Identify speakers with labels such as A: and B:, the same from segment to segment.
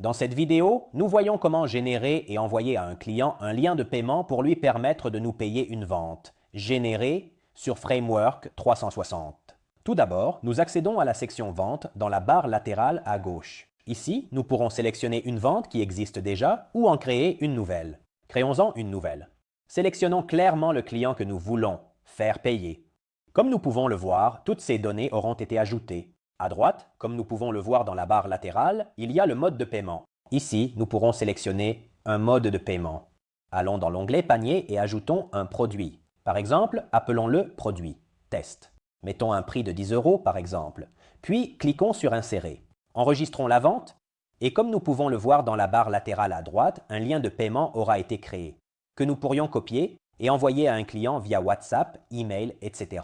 A: Dans cette vidéo, nous voyons comment générer et envoyer à un client un lien de paiement pour lui permettre de nous payer une vente, générée sur Framework 360. Tout d'abord, nous accédons à la section Vente dans la barre latérale à gauche. Ici, nous pourrons sélectionner une vente qui existe déjà ou en créer une nouvelle. Créons-en une nouvelle. Sélectionnons clairement le client que nous voulons faire payer. Comme nous pouvons le voir, toutes ces données auront été ajoutées. À droite, comme nous pouvons le voir dans la barre latérale, il y a le mode de paiement. Ici, nous pourrons sélectionner un mode de paiement. Allons dans l'onglet Panier et ajoutons un produit. Par exemple, appelons-le Produit, Test. Mettons un prix de 10 € par exemple. Puis, cliquons sur Insérer. Enregistrons la vente et comme nous pouvons le voir dans la barre latérale à droite, un lien de paiement aura été créé, que nous pourrions copier et envoyer à un client via WhatsApp, email, etc.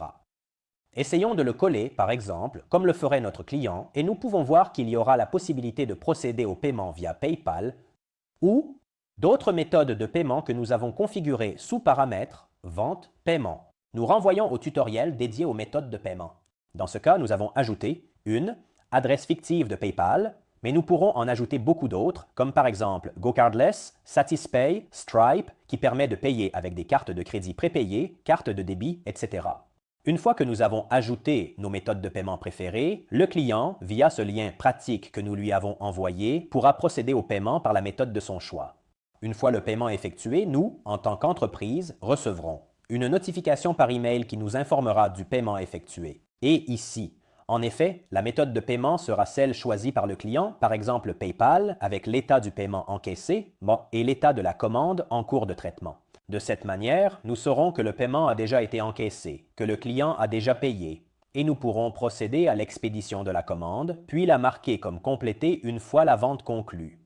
A: Essayons de le coller, par exemple, comme le ferait notre client, et nous pouvons voir qu'il y aura la possibilité de procéder au paiement via PayPal ou d'autres méthodes de paiement que nous avons configurées sous paramètres Vente, Paiement. Nous renvoyons au tutoriel dédié aux méthodes de paiement. Dans ce cas, nous avons ajouté une adresse fictive de PayPal, mais nous pourrons en ajouter beaucoup d'autres, comme par exemple GoCardless, Satispay, Stripe, qui permet de payer avec des cartes de crédit prépayées, cartes de débit, etc. Une fois que nous avons ajouté nos méthodes de paiement préférées, le client, via ce lien pratique que nous lui avons envoyé, pourra procéder au paiement par la méthode de son choix. Une fois le paiement effectué, nous, en tant qu'entreprise, recevrons une notification par email qui nous informera du paiement effectué. Et ici, en effet, la méthode de paiement sera celle choisie par le client, par exemple PayPal, avec l'état du paiement encaissé et l'état de la commande en cours de traitement. De cette manière, nous saurons que le paiement a déjà été encaissé, que le client a déjà payé, et nous pourrons procéder à l'expédition de la commande, puis la marquer comme complétée une fois la vente conclue.